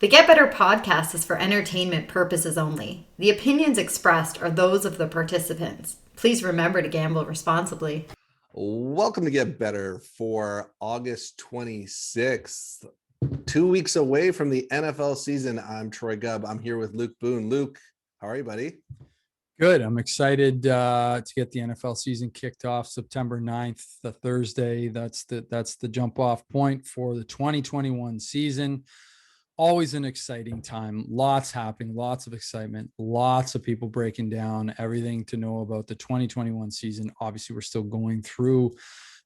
The Get Better podcast is for entertainment purposes only. The opinions expressed are those of the participants. Please remember to gamble responsibly. Welcome to Get Better for August 26th, 2 weeks away from the NFL season. I'm Troy Gubb. I'm here with Luke Boone. Luke, how are you, buddy? Good. I'm excited to get the NFL season kicked off September 9th, the Thursday. That's the jump off point for the 2021 season. Always an exciting time. Lots happening, lots of excitement, lots of people breaking down everything to know about the 2021 season. Obviously, we're still going through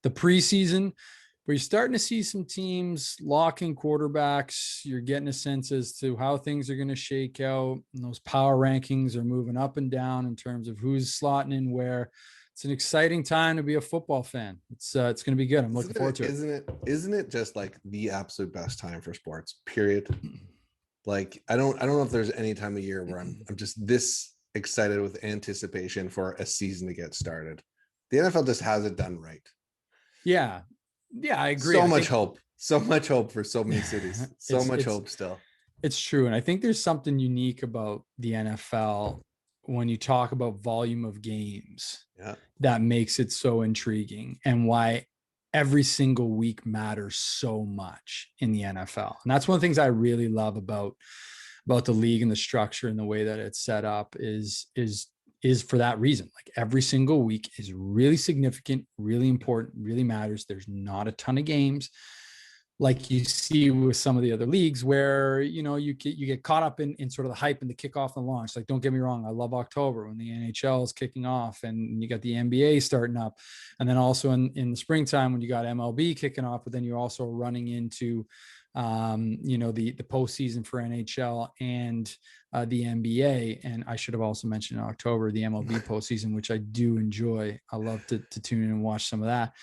the preseason, but you're starting to see some teams locking quarterbacks. You're getting a sense as to how things are going to shake out. And those power rankings are moving up and down in terms of who's slotting in where. It's an exciting time to be a football fan. It's going to be good. I'm looking forward to it. Isn't it just like the absolute best time for sports, period? Like, I don't know if there's any time of year where I'm just this excited with anticipation for a season to get started. The NFL just has it done right. Yeah, I agree. So much hope for so many cities. So much hope still. It's true. And I think there's something unique about the NFL when you talk about volume of games that makes it so intriguing and why every single week matters so much in the NFL. And that's one of the things I really love about the league and the structure and the way that it's set up is for that reason. Like every single week is really significant, really important, really matters. There's not a ton of games like you see with some of the other leagues where, you get caught up in sort of the hype and the kickoff and launch. Like, don't get me wrong. I love October when the NHL is kicking off and you got the NBA starting up. And then also in the springtime when you got MLB kicking off, but then you're also running into, the postseason for NHL and the NBA. And I should have also mentioned in October, the MLB postseason, which I do enjoy. I love to tune in and watch some of that,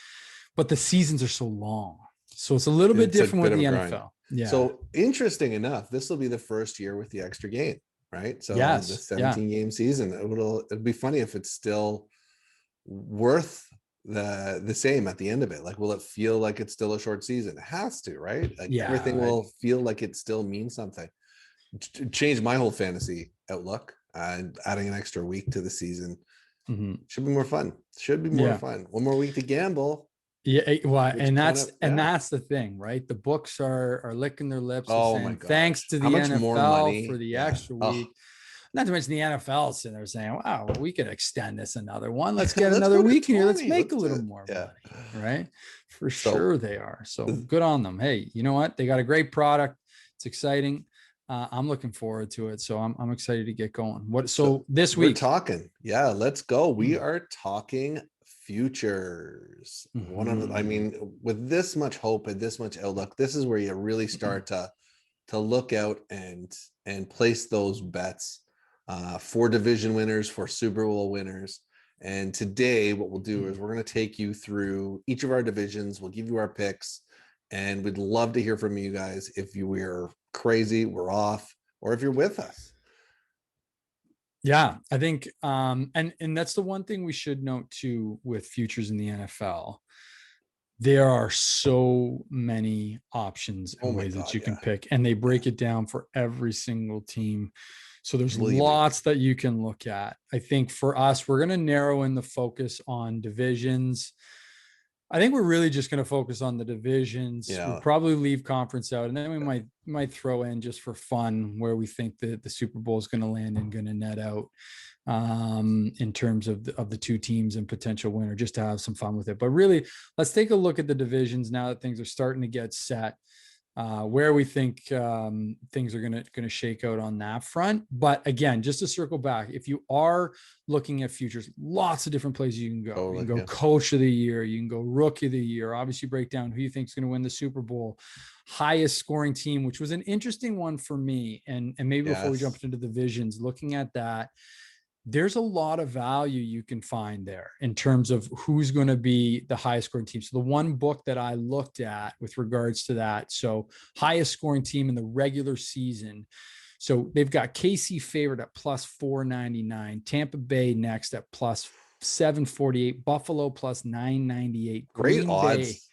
but the seasons are so long. So it's a little bit different with the NFL. Yeah. So interesting enough, this will be the first year with the extra game, right? So the 17 game season, it'll be funny if it's still worth the same at the end of it. Like, will it feel like it's still a short season? It has to, right? Like everything will feel like it still means something. Change my whole fantasy outlook and adding an extra week to the season should be more fun. Fun. One more week to gamble. Yeah, well, and that's the thing, right? The books are licking their lips and saying, thanks to the NFL for the extra week. Not to mention the NFL sitting there saying, wow, we could extend this another one. Let's get another week in here. Let's make a little more money, right? For sure they are. So good on them. Hey, you know what? They got a great product. It's exciting. I'm looking forward to it. So I'm excited to get going. So this week? We're talking. Yeah, let's go. We are talking futures. With this much hope and this much outlook, this is where you really start to look out and place those bets for division winners, for Super Bowl winners. And today what we'll do is we're going to take you through each of our divisions. We'll give you our picks, and we'd love to hear from you guys if you were crazy, we're off, or if you're with us. Yeah, I think, and that's the one thing we should note too with futures in the NFL. There are so many options and ways that you can pick, and they break it down for every single team. So there's lots that you can look at. I think for us, we're going to narrow in the focus on divisions. I think we're really just going to focus on the divisions. We'll probably leave conference out, and then we might throw in just for fun where we think that the Super Bowl is going to land and going to net out in terms of the two teams and potential winner, just to have some fun with it. But really, let's take a look at the divisions now that things are starting to get set. Where we think things are going to shake out on that front. But again, just to circle back, if you are looking at futures, lots of different places you can go. You can go coach of the year, you can go rookie of the year, obviously break down who you think is going to win the Super Bowl, highest scoring team, which was an interesting one for me. And maybe before we jump into the divisions, looking at that, there's a lot of value you can find there in terms of who's going to be the highest scoring team. So the one book that I looked at with regards to that, so highest scoring team in the regular season. So they've got KC favored at plus 499, Tampa Bay next at plus 748, Buffalo plus 998. Great odds.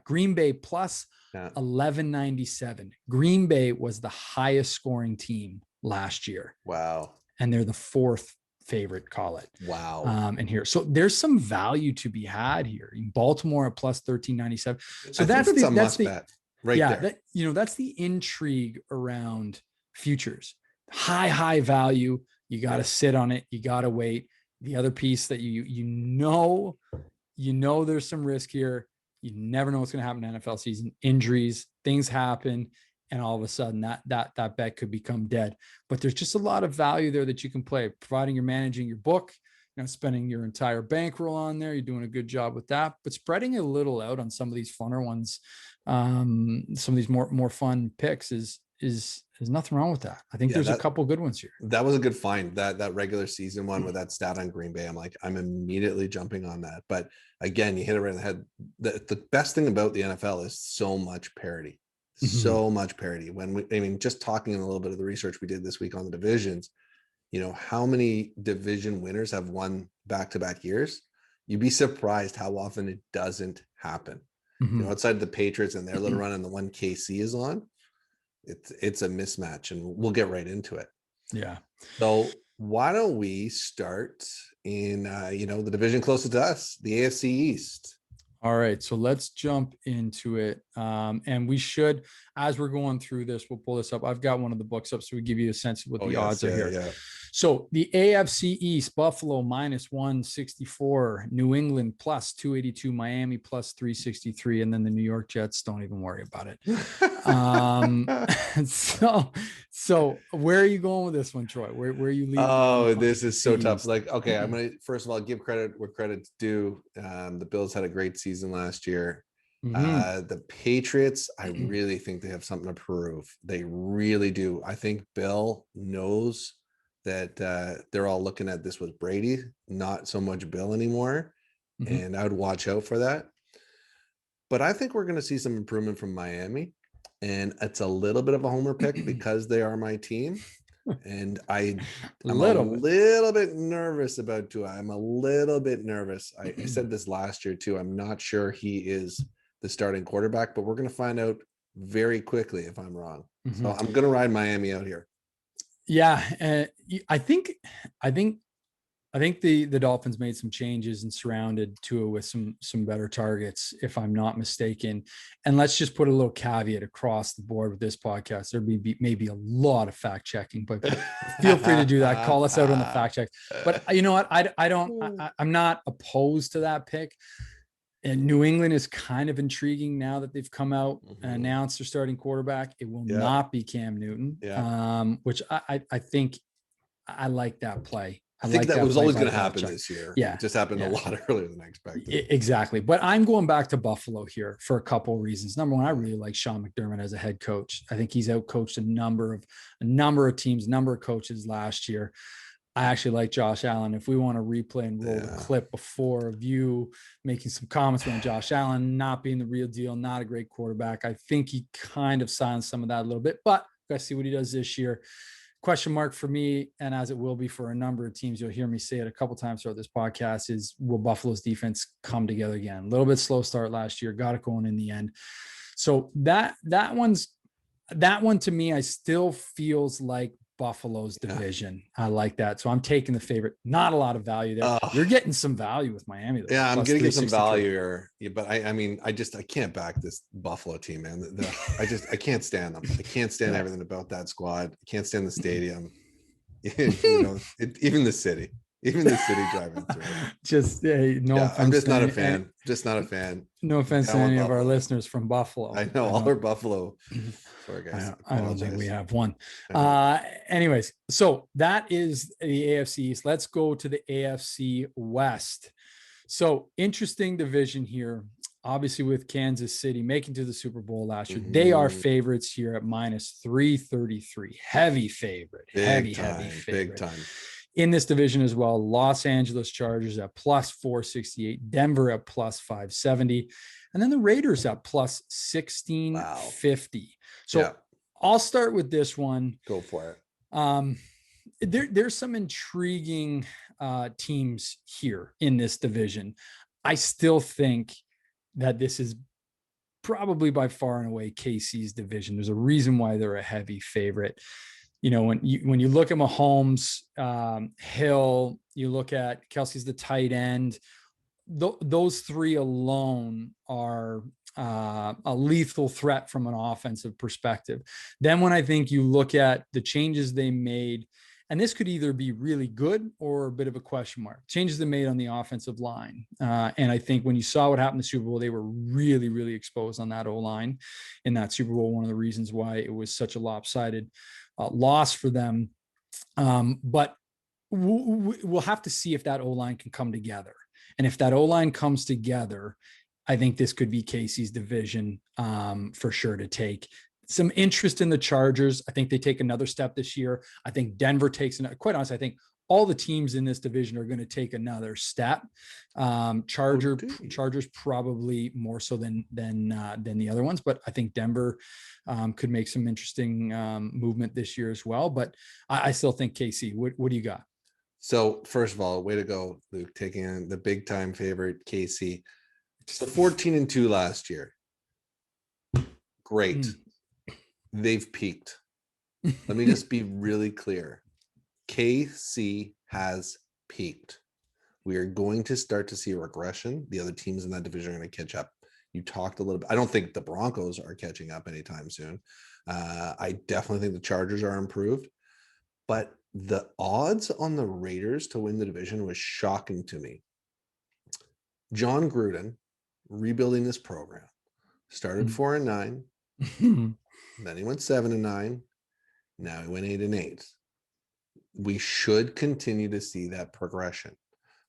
Green Bay plus 1197. Green Bay was the highest scoring team last year. Wow. And they're the fourth favorite, call it. Wow. And here, so there's some value to be had here. In Baltimore at plus 1397. So that's a must the bet right there. That's the intrigue around futures. High value. You got to sit on it. You got to wait. The other piece that you know there's some risk here. You never know what's going to happen in the NFL season. Injuries, things happen, and all of a sudden that bet could become dead. But there's just a lot of value there that you can play, providing you're managing your book, spending your entire bankroll on there. You're doing a good job with that, but spreading a little out on some of these funner ones, some of these more fun picks is there's nothing wrong with that. I think there's a couple good ones here. That was a good find. That regular season one with that stat on Green Bay. I'm immediately jumping on that. But again, you hit it right in the head. The best thing about the NFL is so much parity. So much parity. Just talking a little bit of the research we did this week on the divisions, how many division winners have won back-to-back years? You'd be surprised how often it doesn't happen. Outside the Patriots and their little run and the one KC is on, it's a mismatch, and we'll get right into it. Yeah. So why don't we start in the division closest to us, the AFC East? All right, so let's jump into it. And we should, as we're going through this, we'll pull this up. I've got one of the books up, so we give you a sense of what the odds are here. Yeah. So the AFC East, Buffalo minus 164, New England plus 282, Miami plus 363, and then the New York Jets, don't even worry about it. So where are you going with this one, Troy? Where are you leading? Oh, this is so tough. Okay, I'm going to, first of all, give credit where credit's due. The Bills had a great season last year. The Patriots, I really think they have something to prove. They really do. I think Bill knows that they're all looking at this with Brady, not so much Bill anymore. And I would watch out for that. But I think we're going to see some improvement from Miami. And it's a little bit of a homer pick because they are my team. And I'm a little bit nervous about Tua. I'm a little bit nervous. I said this last year too. I'm not sure he is the starting quarterback, but we're going to find out very quickly if I'm wrong. So I'm going to ride Miami out here. Yeah, I think the Dolphins made some changes and surrounded Tua with some better targets, if I'm not mistaken. And let's just put a little caveat across the board with this podcast. There may be a lot of fact checking, but feel free to do that. Call us out on the fact check. But you know what? I'm not opposed to that pick. And New England is kind of intriguing now that they've come out and announced their starting quarterback. It will not be Cam Newton, which I think I like that play. I think that was always going to happen this year. Yeah. It just happened a lot earlier than I expected. Exactly. But I'm going back to Buffalo here for a couple of reasons. Number one, I really like Sean McDermott as a head coach. I think he's outcoached a number of teams, number of coaches last year. I actually like Josh Allen. If we want to replay and roll the clip before of you making some comments around Josh Allen not being the real deal, not a great quarterback, I think he kind of silenced some of that a little bit, but we've got to see what he does this year. Question mark for me, and as it will be for a number of teams, you'll hear me say it a couple times throughout this podcast, is will Buffalo's defense come together again? A little bit slow start last year, got it going in the end. So that one to me, I still feels like Buffalo's division. I like that. So I'm taking the favorite. Not a lot of value there. You're getting some value with Miami, though. Yeah, I'm going to get some value here. Yeah, but I can't back this Buffalo team, man. I can't stand them. I can't stand everything about that squad. I can't stand the stadium. Even the city. Even the city driving through. Offense. I'm just not a fan. Just not a fan. No offense to any of our listeners from Buffalo. I know all our Buffalo. Sorry, guys. I don't think we have one. Anyways, so that is the AFC East. Let's go to the AFC West. So interesting division here. Obviously, with Kansas City making to the Super Bowl last year, they are favorites here at minus 333. Heavy favorite. Heavy favorite. Big time. In this division as well, Los Angeles Chargers at plus 468, Denver at plus 570, and then the Raiders at plus 1650. So I'll start with this one. Go for it. There's some intriguing teams here in this division. I still think that this is probably by far and away KC's division. There's a reason why they're a heavy favorite. When you look at Mahomes, Hill, you look at Kelsey's the tight end. Those three alone are a lethal threat from an offensive perspective. Then when I think you look at the changes they made, and this could either be really good or a bit of a question mark, changes they made on the offensive line. And I think when you saw what happened in the Super Bowl, they were really, really exposed on that O-line in that Super Bowl. One of the reasons why it was such a lopsided loss for them. But we'll have to see if that O-line can come together. And if that O-line comes together, I think this could be KC's division for sure to take. Some interest in the Chargers. I think they take another step this year. I think Denver takes another. Quite honestly, I think all the teams in this division are going to take another step. Chargers probably more so than the other ones, but I think Denver could make some interesting movement this year as well. But I still think KC. What do you got? So first of all, way to go, Luke, taking on the big time favorite KC. So 14-2 last year. Great. They've peaked. Let me just be really clear. KC has peaked. We are going to start to see a regression. The other teams in that division are going to catch up. You talked a little bit. I don't think the Broncos are catching up anytime soon. I definitely think the Chargers are improved. But the odds on the Raiders to win the division was shocking to me. John Gruden, rebuilding this program, started 4-9. Then he went 7-9. Now he went 8-8. We should continue to see that progression.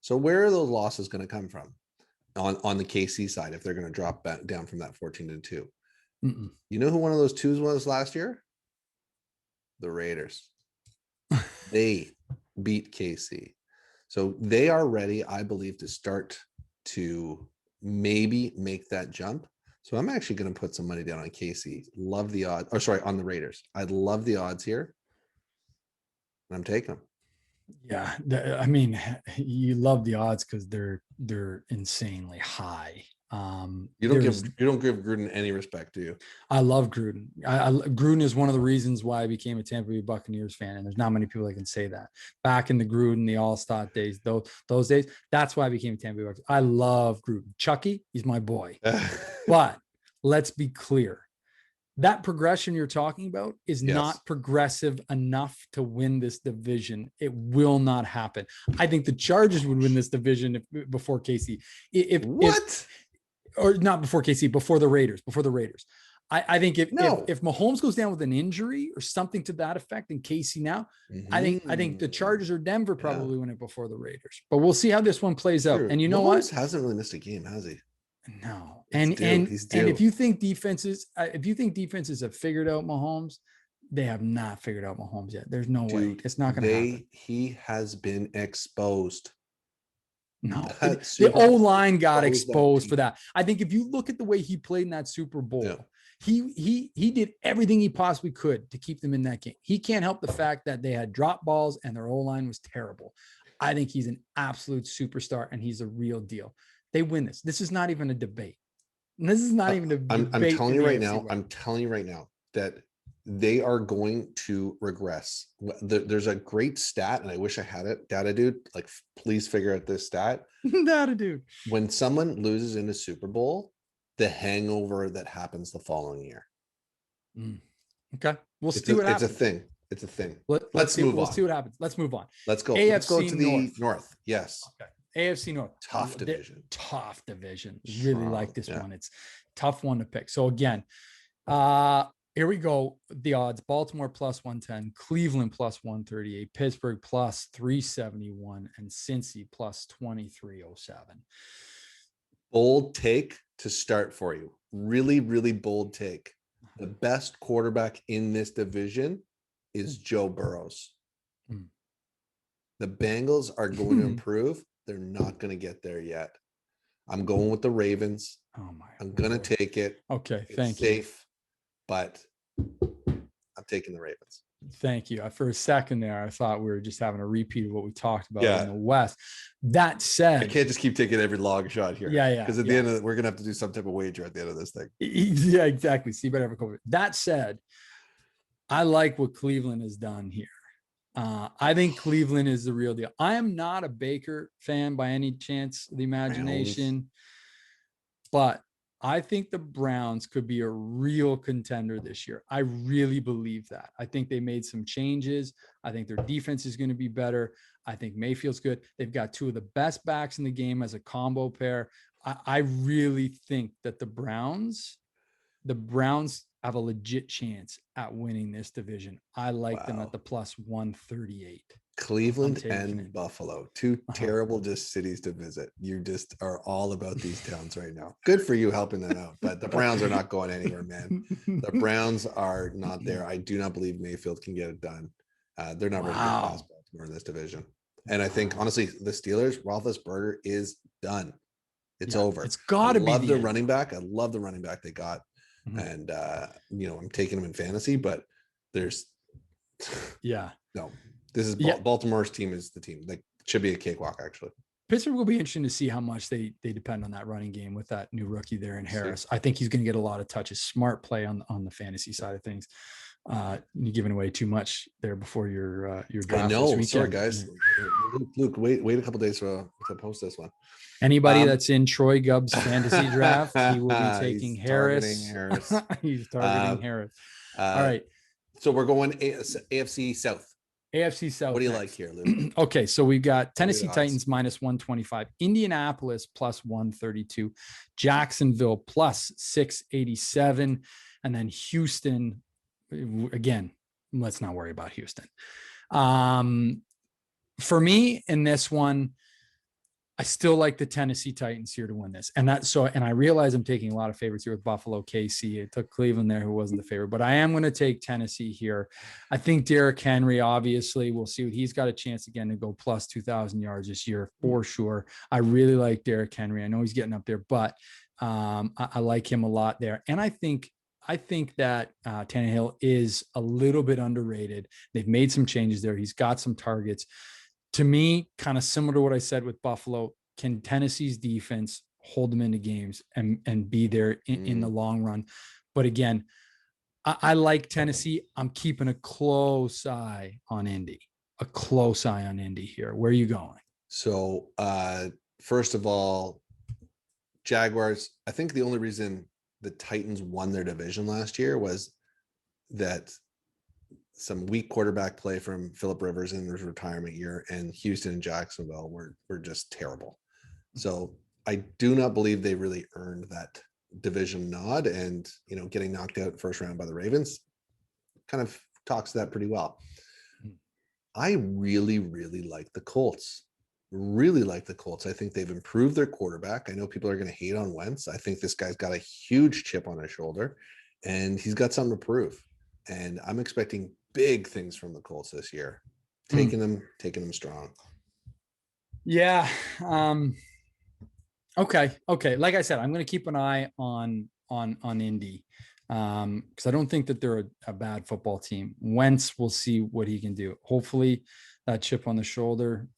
So where are those losses going to come from on the KC side if they're going to drop back down from that 14-2? You know who one of those twos was last year? The Raiders. They beat KC. So they are ready, I believe, to start to maybe make that jump. So I'm actually going to put some money down on KC. Love the odds. Or sorry, on the Raiders. I love the odds here. And I'm taking them. Yeah, I mean, you love the odds because they're insanely high. You don't give Gruden any respect, do you? I love Gruden. Gruden is one of the reasons why I became a Tampa Bay Buccaneers fan, and there's not many people that can say that. Back in the Gruden, the All-Star days, those days, that's why I became a Tampa Bay Buccaneers. I love Gruden. Chucky, he's my boy. But let's be clear. That progression you're talking about is not progressive enough to win this division. It will not happen. I think the Chargers would win this division before KC. Or not before KC, before the Raiders. I think if Mahomes goes down with an injury or something to that effect in KC now, I think the Chargers or Denver probably win it before the Raiders. But we'll see how this one plays out. And you know Mahomes what? hasn't really missed a game, has he? No. And if you think defenses have figured out Mahomes, they have not figured out Mahomes yet. There's no way. It's not going to happen. He has been exposed. No, the O-line got exposed for that. I think if you look at the way he played in that Super Bowl, he did everything he possibly could to keep them in that game. He can't help the fact that they had drop balls and their O-line was terrible. I think he's an absolute superstar and he's a real deal. They win this. This is not even a debate. This is not even a debate. I'm telling you right now that they are going to regress. There's a great stat, and I wish I had it. Data dude, like, please figure out this stat. Data dude. When someone loses in a Super Bowl, the hangover that happens the following year. Okay. We'll see what happens. It's a thing. Let's move on. We'll see what happens. Let's move on. Let's go. AFC Let's go to the North. Yes. Okay. AFC North. Tough division. Tough division. Really like this one. It's a tough one to pick. So again, here we go. The odds: Baltimore plus 110, Cleveland plus 138, Pittsburgh plus 371, and Cincy plus 2307. Bold take to start for you. Really, really bold take. The best quarterback in this division is Joe Burrows. The Bengals are going to improve. They're not going to get there yet. I'm going with the Ravens. I'm going to take it. Okay, it's thank safe, but I'm taking the Ravens. Thank you. For a second there, I thought we were just having a repeat of what we talked about Yeah. in the West. That said, I can't just keep taking every long shot here. Yeah. Because at the end of it, we're gonna have to do some type of wager at the end of this thing. Yeah, exactly. So you better have a cover. That said, I like what Cleveland has done here. I think Cleveland is the real deal. I am not a Baker fan by any chance of the imagination, but I think the Browns could be a real contender this year. I really believe that. I think they made some changes. I think their defense is going to be better. I think Mayfield's good. They've got two of the best backs in the game as a combo pair. I really think that the Browns have a legit chance at winning this division. I like them at the plus 138. Cleveland and Buffalo, two terrible just cities to visit. You just are all about these towns right now. Good for you helping that out, but the Browns are not going anywhere, man. The Browns are not there. I do not believe Mayfield can get it done. They're not ready to get past Baltimore in this division. And I think, honestly, the Steelers, Roethlisberger is done. It's over. It's got to be. I love the running back. I love the running back they got. And, I'm taking them in fantasy, but there's no. This is Baltimore's team is the team. Like, should be a cakewalk, actually. Pittsburgh will be interesting to see how much they depend on that running game with that new rookie there in Harris. I think he's going to get a lot of touches. Smart play on the fantasy side of things. You're giving away too much there before your draft. I know. Sorry, guys. Luke, wait a couple days to post this one. Anybody that's in Troy Gubb's fantasy draft, he will be taking Harris. He's targeting Harris. All right. So we're going AFC South. AFC South. What do you like here, Luke? Okay, so we've got Tennessee Titans minus 125, Indianapolis plus 132, Jacksonville plus 687, and then Houston. Again, let's not worry about Houston. For me in this one, I still like the Tennessee Titans here to win this. And I realize I'm taking a lot of favorites here with Buffalo, KC. It took Cleveland there, who wasn't the favorite, but I am going to take Tennessee here. I think Derrick Henry, obviously, we'll see what he's got a chance again to go plus 2,000 yards this year for sure. I really like Derrick Henry. I know he's getting up there, but I like him a lot there. And I think that Tannehill is a little bit underrated. They've made some changes there. He's got some targets. To me, kind of similar to what I said with Buffalo, can Tennessee's defense hold them into games and be there in the long run? But again, I like Tennessee. I'm keeping a close eye on Indy. Here. Where are you going? So, first of all, Jaguars, I think the only reason the Titans won their division last year was that some weak quarterback play from Phillip Rivers in his retirement year, and Houston and Jacksonville were just terrible. So I do not believe they really earned that division nod, and getting knocked out first round by the Ravens kind of talks to that pretty well. I really, really like the Colts. I think they've improved their quarterback. I know people are going to hate on Wentz. I think this guy's got a huge chip on his shoulder, and he's got something to prove. And I'm expecting big things from the Colts this year. Taking them strong. Yeah. Okay. Like I said, I'm going to keep an eye on Indy because I don't think that they're a bad football team. Wentz, we'll see what he can do. Hopefully that chip on the shoulder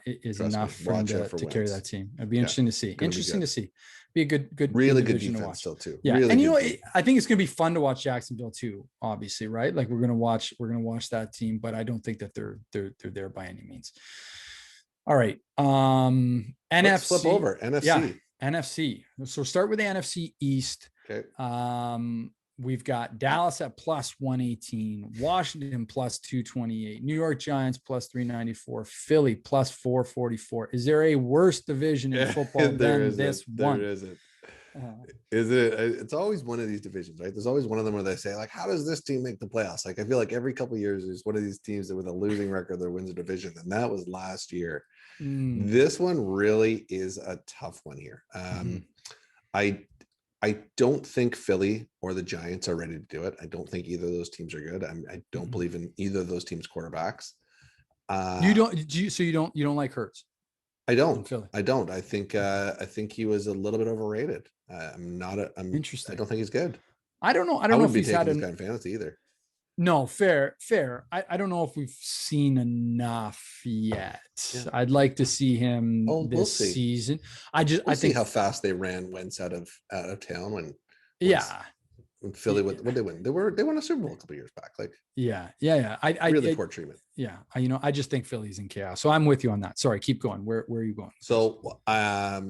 is enough for him to carry that team. It'd be interesting to see. Interesting to see. Be a good really good defense to watch. Still too. Yeah, really and I think it's going to be fun to watch Jacksonville too. Obviously, right? Like we're going to watch that team, but I don't think that they're there by any means. All right, NFC. Let's flip over NFC. Yeah, NFC. So start with the NFC East. Okay. We've got Dallas at plus 118, Washington plus 228, New York Giants plus 394, Philly plus 444. Is there a worse division in football than this one? There isn't. Is it? It's always one of these divisions, right? There's always one of them where they say, like, how does this team make the playoffs? Like, I feel like every couple of years, there's one of these teams that with a losing record that wins a division, and that was last year. This one really is a tough one here. I don't think Philly or the Giants are ready to do it. I don't think either of those teams are good. I don't believe in either of those teams' quarterbacks. You don't like Hurts? I don't. I think he was a little bit overrated. I'm interested. I don't think he's good. I don't know. I don't know if be he's taking had this guy in fantasy either. No, fair. I don't know if we've seen enough yet. Yeah. I'd like to see him we'll this see. season. I We'll see think how fast they ran Wentz out of town when yeah. Philly, what they win? They won a Super Bowl a couple years back. Like Yeah. really poor treatment. Yeah. I just think Philly's in chaos. So I'm with you on that. Sorry, keep going. Where are you going? So I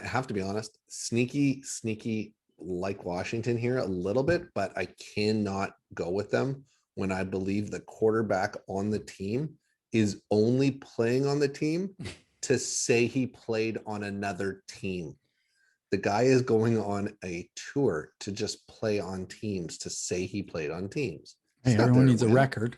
have to be honest, sneaky like Washington here a little bit, but I cannot go with them when I believe the quarterback on the team is only playing on the team to say he played on another team. The guy is going on a tour to just play on teams to say he played on teams. Hey, everyone needs a record.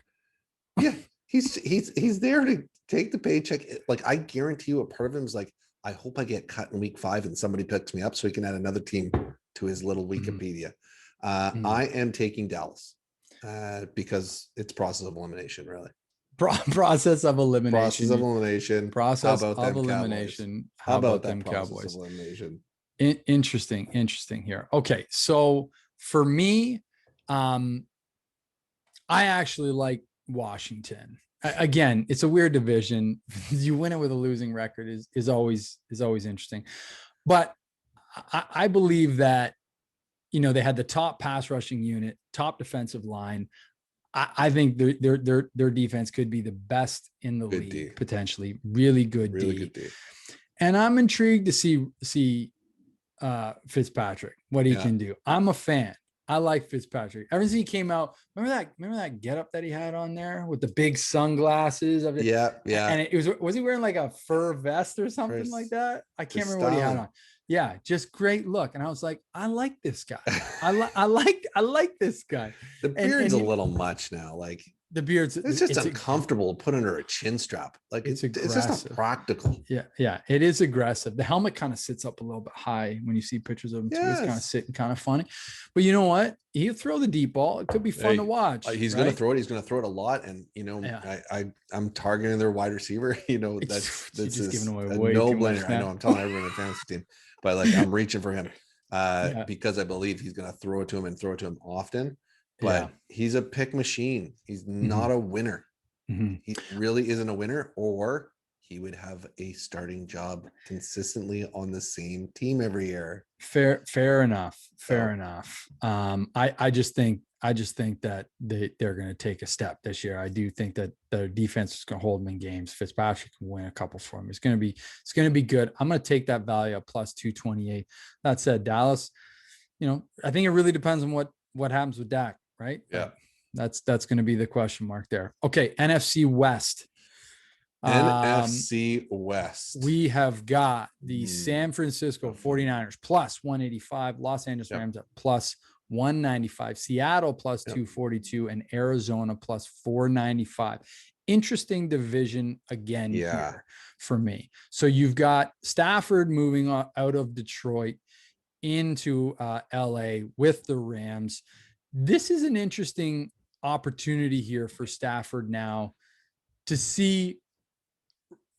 Yeah, he's there to take the paycheck. Like, I guarantee you, a part of him is like, I hope I get cut in week 5 and somebody picks me up so he can add another team to his little Wikipedia. I am taking Dallas because it's process of elimination, really. Process of elimination. Process of elimination. Process How about of them elimination. Cowboys? How about them that process Cowboys? Of elimination? Interesting here. Okay, so for me, I actually like Washington. Again, it's a weird division. You win it with a losing record is always interesting, but I believe that they had the top pass rushing unit, top defensive line. I think their defense could be the best in the league, D. Potentially. Really good D. And I'm intrigued to see Fitzpatrick, what he can do. I'm a fan. I like Fitzpatrick. Ever since he came out, remember that getup that he had on there with the big sunglasses of it? Yeah. And it was he wearing like a fur vest or something like that? I can't remember what he had on. Yeah, just great look. And I was like, I like this guy. I like this guy. The beard's a little much now. Like, the beard's it's just uncomfortable to put under a chin strap. Like, it's just not practical. Yeah, it is aggressive. The helmet kind of sits up a little bit high when you see pictures of him. Yes. It's kind of sitting kind of funny. But you know what? He'll throw the deep ball. It could be fun to watch. He's going to throw it. He's going to throw it a lot. And I'm targeting their wide receiver. That's just giving away a no-brainer. I know. I'm telling everyone in the fantasy team, but like, I'm reaching for him because I believe he's going to throw it to him and throw it to him often. But he's a pick machine. He's not a winner. He really isn't a winner, or he would have a starting job consistently on the same team every year. Fair enough. I just think that they're going to take a step this year. I do think that their defense is going to hold them in games. Fitzpatrick can win a couple for him. It's going to be good. I'm going to take that value at plus 228. That said, Dallas, I think it really depends on what happens with Dak. Right. Yeah. That's going to be the question mark there. Okay. NFC West. NFC West. We have got the San Francisco 49ers plus 185, Los Angeles Rams at plus 195, Seattle plus 242, and Arizona plus 495. Interesting division again here for me. So you've got Stafford moving out of Detroit into LA with the Rams. This is an interesting opportunity here for Stafford now to see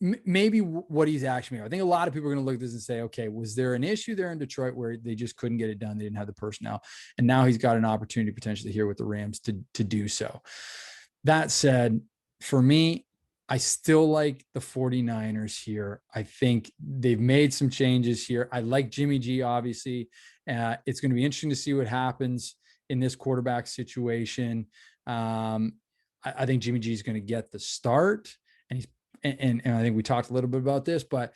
maybe what he's actually made. I think a lot of people are going to look at this and say, okay, was there an issue there in Detroit where they just couldn't get it done? They didn't have the personnel. And now he's got an opportunity potentially here with the Rams to do so. That said, for me, I still like the 49ers here. I think they've made some changes here. I like Jimmy G, obviously. It's going to be interesting to see what happens in this quarterback situation. I think Jimmy G is going to get the start, and and I think we talked a little bit about this, but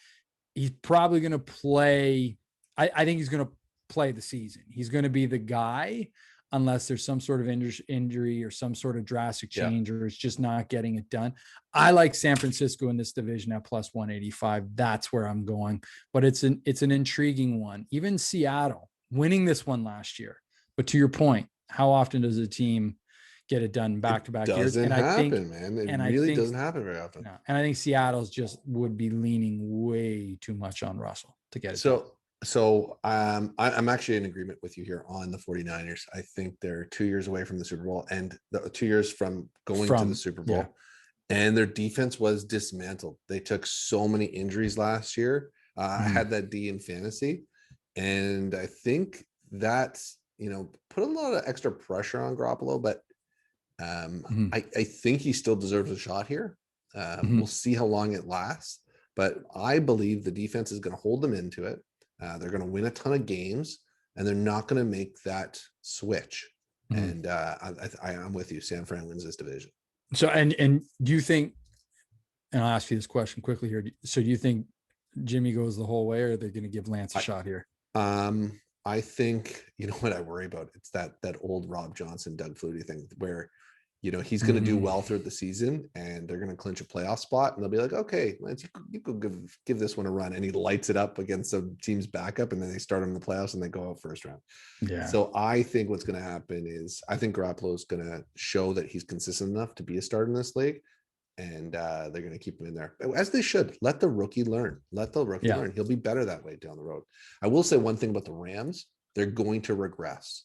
he's probably going to play. I think he's going to play the season. He's going to be the guy unless there's some sort of injury or some sort of drastic change, or it's just not getting it done. I like San Francisco in this division at plus 185. That's where I'm going, but it's an intriguing one. Even Seattle winning this one last year. But to your point, how often does a team get it done back-to-back years? Doesn't happen, man. It really doesn't happen very often. No, and I think Seattle's just would be leaning way too much on Russell to get it done. So I'm actually in agreement with you here on the 49ers. I think they're 2 years away from the Super Bowl and 2 years from going to the Super Bowl. And their defense was dismantled. They took so many injuries last year. I had that D in fantasy. And I think that's, put a lot of extra pressure on Garoppolo, but I think he still deserves a shot here. We'll see how long it lasts, but I believe the defense is going to hold them into it. They're going to win a ton of games, and they're not going to make that switch. And I'm with you. San Fran wins this division. So, and do you think, and I'll ask you this question quickly here. So do you think Jimmy goes the whole way, or are they going to give Lance a shot here? I think, you know what I worry about? It's that old Rob Johnson, Doug Flutie thing where, you know, he's going to do well throughout the season and they're going to clinch a playoff spot and they'll be like, okay, Lance, you could give this one a run. And he lights it up against some team's backup and then they start him in the playoffs and they go out first round. Yeah. So I think what's going to happen is I think Garoppolo is going to show that he's consistent enough to be a starter in this league. And they're going to keep him in there, as they should. Let the rookie learn. Learn. He'll be better that way down the road. I will say one thing about the Rams. They're going to regress.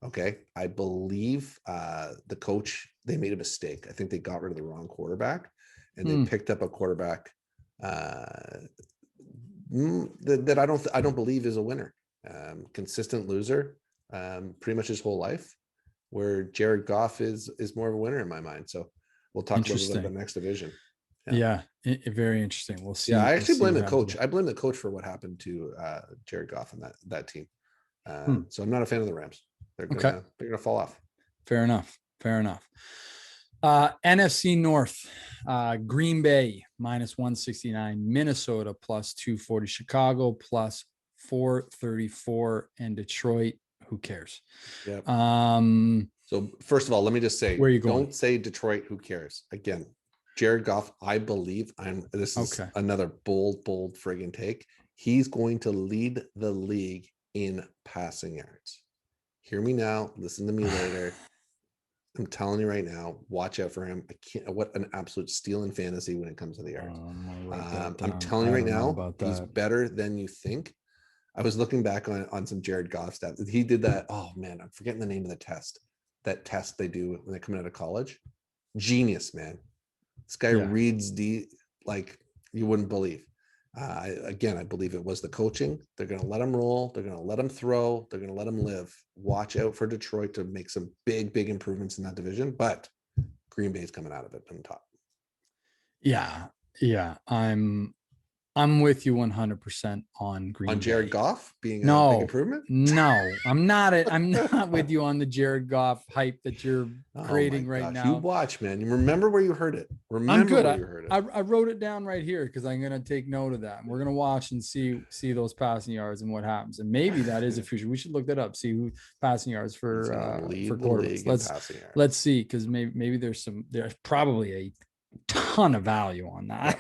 Okay. I believe the coach, they made a mistake. I think they got rid of the wrong quarterback and they picked up a quarterback that I don't believe is a winner. Consistent loser pretty much his whole life, where Jared Goff is more of a winner in my mind. So we'll talk a little bit about the next division. Yeah, very interesting. We'll see. Yeah, I actually blame the coach. I blame the coach for what happened to Jared Goff and that team. So I'm not a fan of the Rams. They're gonna fall off. Fair enough. NFC North, Green Bay -169, Minnesota +240, Chicago +434, and Detroit. Who cares? Yep. So first of all, let me just say, where are you going? Don't say Detroit. Who cares? Again, Jared Goff. I believe this is another bold friggin' take. He's going to lead the league in passing yards. Hear me now. Listen to me later. I'm telling you right now. Watch out for him. What an absolute steal in fantasy when it comes to the yards. I'm telling you right now, he's better than you think. I was looking back on some Jared Goff stats. He did that. Oh man, I'm forgetting the name of the test. That test they do when they come out of college. Genius, man. This guy reads like you wouldn't believe. I believe it was the coaching. They're going to let him roll. They're going to let him throw. They're going to let him live. Watch out for Detroit to make some big improvements in that division. But Green Bay's coming out of it on top. Yeah. I'm with you 100% on Green Bay. On Jared Goff being a big improvement? No, I'm not. I'm not with you on the Jared Goff hype that you're creating right now. You watch, man. You remember where you heard it. I'm good. I wrote it down right here because I'm going to take note of that. We're going to watch and see those passing yards and what happens. And maybe that is a future. We should look that up. See who passing yards for quarterbacks. Let's see, because maybe there's probably a ton of value on that.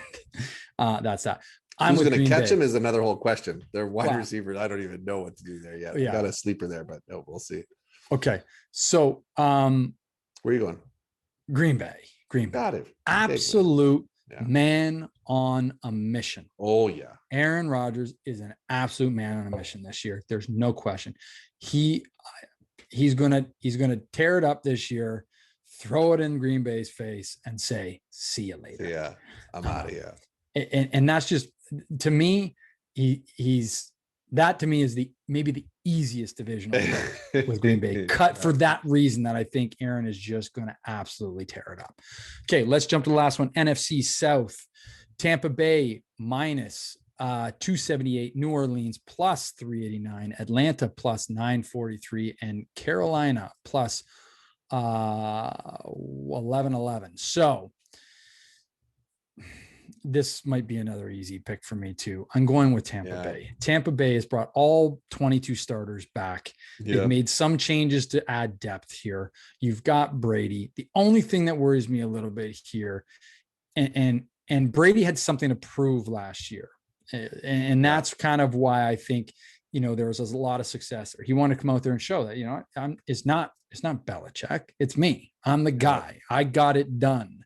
That's that. Who's going to catch him is another whole question. They're wide receivers. I don't even know what to do there yet. We got a sleeper there, but we'll see. Okay. So where are you going? Green Bay. Got it. Absolute man on a mission. Oh yeah. Aaron Rodgers is an absolute man on a mission this year. There's no question. He's gonna tear it up this year, throw it in Green Bay's face, and say, "See you later." Yeah, I'm out of here. And that's just, to me, that to me is maybe the easiest divisional with Green Bay. Cut for that reason that I think Aaron is just going to absolutely tear it up. Okay, let's jump to the last one. NFC South, Tampa Bay -278, New Orleans +389, Atlanta +943, and Carolina +1111. So this might be another easy pick for me too. I'm going with Tampa Bay. Tampa Bay has brought all 22 starters back. They've made some changes to add depth here. You've got Brady. The only thing that worries me a little bit here, and Brady had something to prove last year. And that's kind of why I think, there was a lot of success there. He wanted to come out there and show that, it's not Belichick. It's me. I'm the guy. I got it done.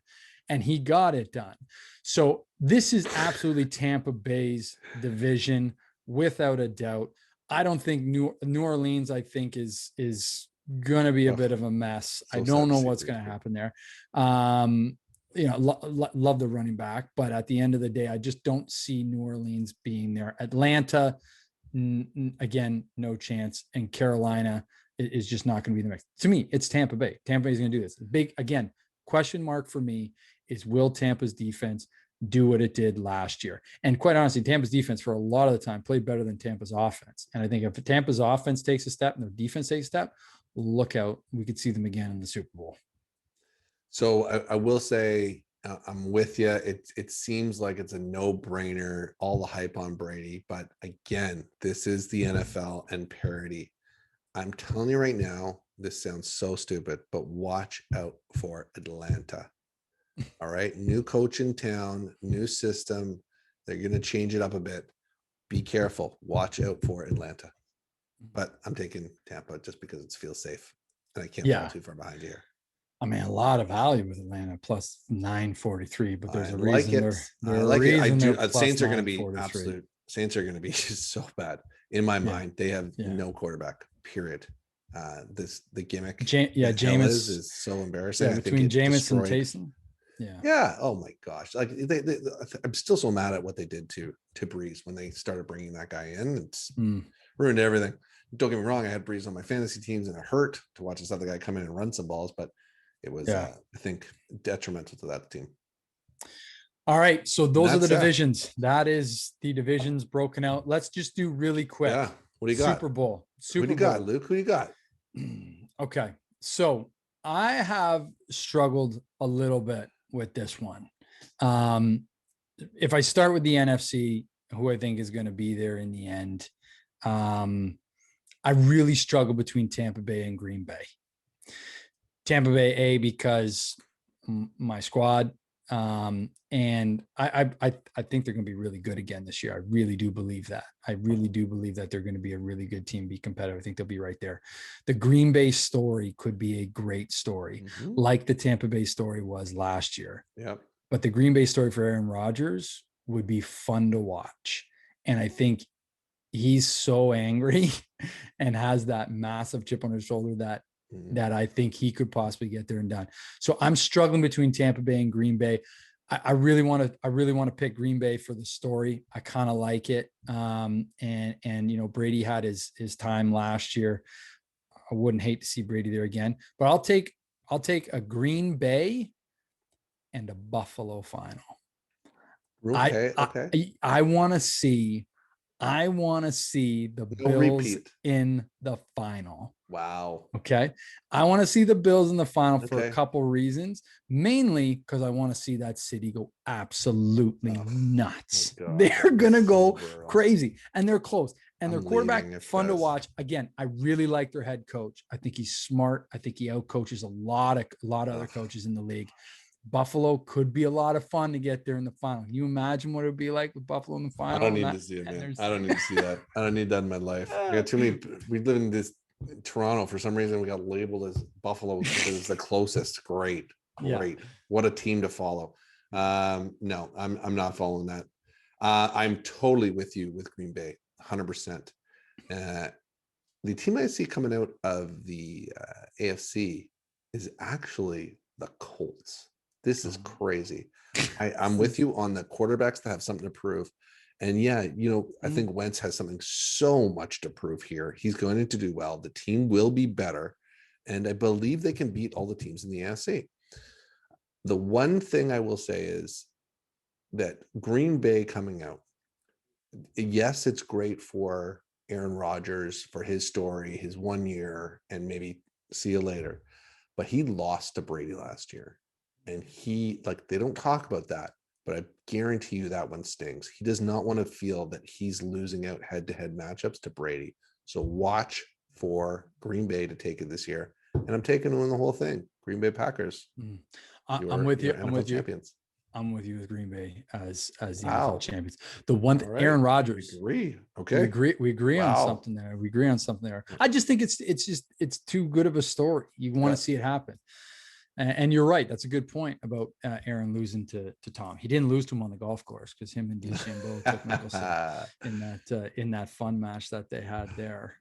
And he got it done. So this is absolutely Tampa Bay's division without a doubt. I don't think New Orleans, I think is going to be a bit of a mess. I don't know what's going to happen there. Love the running back, but at the end of the day, I just don't see New Orleans being there. Atlanta, again, no chance. And Carolina, is just not going to be the mix. To me, it's Tampa Bay. Tampa Bay is going to do this. Big, again, question mark for me is, will Tampa's defense do what it did last year? And quite honestly, Tampa's defense for a lot of the time played better than Tampa's offense. And I think if Tampa's offense takes a step and their defense takes a step, look out. We could see them again in the Super Bowl. So I will say, I'm with you. It seems like it's a no-brainer, all the hype on Brady. But again, this is the NFL and parity. I'm telling you right now, this sounds so stupid, but watch out for Atlanta. All right. New coach in town, new system. They're going to change it up a bit. Be careful. Watch out for Atlanta. But I'm taking Tampa just because it feels safe. And I can't fall too far behind you here. I mean, a lot of value with Atlanta plus 943, but there's a reason I like it. I do. Saints are going to be absolute. Saints are going to be just so bad in my mind. They have no quarterback. Period. The gimmick. Jameis is so embarrassing. Yeah, between Jameis and Taysom. Yeah. Oh my gosh. Like I'm still so mad at what they did to Breeze when they started bringing that guy in. It's ruined everything. Don't get me wrong. I had Breeze on my fantasy teams, and it hurt to watch this other guy come in and run some balls, but it was, I think, detrimental to that team. All right. So those are the divisions. That is the divisions broken out. Let's just do really quick. Yeah. What do you got? Super Bowl. Who do you got, Luke? Who do you got? Okay. So I have struggled a little bit with this one. If I start with the NFC, who I think is going to be there in the end, I really struggle between Tampa Bay and Green Bay. Tampa Bay, because my squad, and I think they're going to be really good again this year. I really do believe that. I really do believe that they're going to be a really good team, be competitive. I think they'll be right there. The Green Bay story could be a great story, like the Tampa Bay story was last year. Yep. But the Green Bay story for Aaron Rodgers would be fun to watch. And I think he's so angry and has that massive chip on his shoulder that I think he could possibly get there and done. So I'm struggling between Tampa Bay and Green Bay. I really want to pick Green Bay for the story. I kind of like it. And Brady had his time last year. I wouldn't hate to see Brady there again, but I'll take a Green Bay and a Buffalo final. Okay. I want to see the Bills in the final. Wow. Okay. I want to see the Bills in the final for a couple reasons, mainly because I want to see that city go absolutely nuts. They're going to go crazy, and they're close, and their quarterback fun to watch. Again, I really like their head coach. I think he's smart. I think he outcoaches a lot of other coaches in the league. Buffalo could be a lot of fun to get there in the final. Can you imagine what it would be like with Buffalo in the final? I don't need to see it, man. I don't need to see that. I don't need that in my life. I got too many. We live in Toronto. For some reason, we got labeled as Buffalo because it's the closest. Great. What a team to follow. No, I'm not following that. I'm totally with you with Green Bay, 100%. The team I see coming out of the AFC is actually the Colts. This is crazy. I'm with you on the quarterbacks that have something to prove. And I think Wentz has something so much to prove here. He's going to do well. The team will be better. And I believe they can beat all the teams in the AFC. The one thing I will say is that Green Bay coming out, yes, it's great for Aaron Rodgers, for his story, his 1 year, and maybe see you later. But he lost to Brady last year. And they don't talk about that, but I guarantee you that one stings. He does not want to feel that he's losing out head-to-head matchups to Brady. So watch for Green Bay to take it this year. And I'm taking to win the whole thing. Green Bay Packers. I'm with you. I'm with champions. I'm with you with Green Bay as the NFL champions. The one Aaron Rodgers. We agree. Okay. We agree on something there. I just think it's too good of a story. You want to see it happen. And you're right. That's a good point about Aaron losing to Tom. He didn't lose to him on the golf course because him and DeChambeau took Mickelson in that fun match that they had there.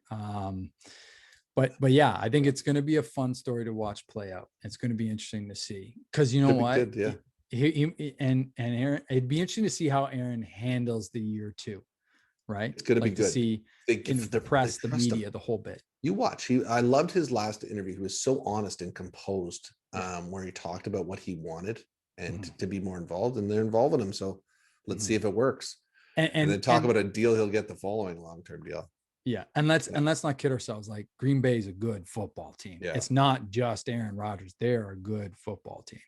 But yeah, I think it's going to be a fun story to watch play out. It's going to be interesting to see because you know what? He and Aaron. It'd be interesting to see how Aaron handles the year 2. right? It's going to be To good. see the press, the media, the whole bit. You watch. I loved his last interview. He was so honest and composed, where he talked about what he wanted and to be more involved, and they're involving him. So let's see if it works. And then talk about a deal he'll get the following long-term deal. Yeah. And let's not kid ourselves. Like, Green Bay is a good football team. Yeah. It's not just Aaron Rodgers. They're a good football team.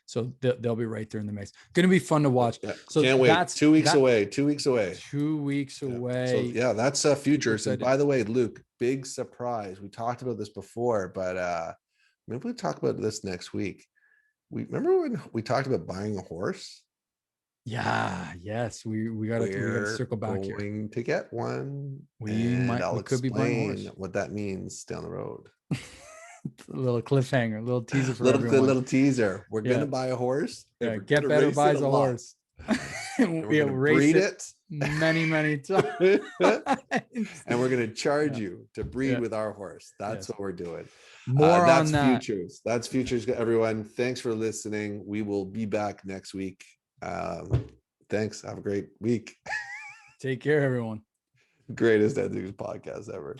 So they'll be right there in the mix. Going to be fun to watch. So can't wait. That's 2 weeks away. 2 weeks away. 2 weeks away. So yeah, that's futures. And by the way, Luke, big surprise. We talked about this before, but maybe we'll talk about this next week. Remember when we talked about buying a horse? Yeah. Yes. We got to circle back here. We're going to get one. We could be buying a horse. What that means down the road. A little cliffhanger, a little teaser for everyone. Little teaser. We're gonna buy a horse. Yeah, Get Better buys a horse. We'll breed it many times. And we're gonna charge you to breed with our horse. That's what we're doing. More that's on that. Futures. That's futures, everyone. Thanks for listening. We will be back next week. Thanks. Have a great week. Take care, everyone. Greatest endings podcast ever.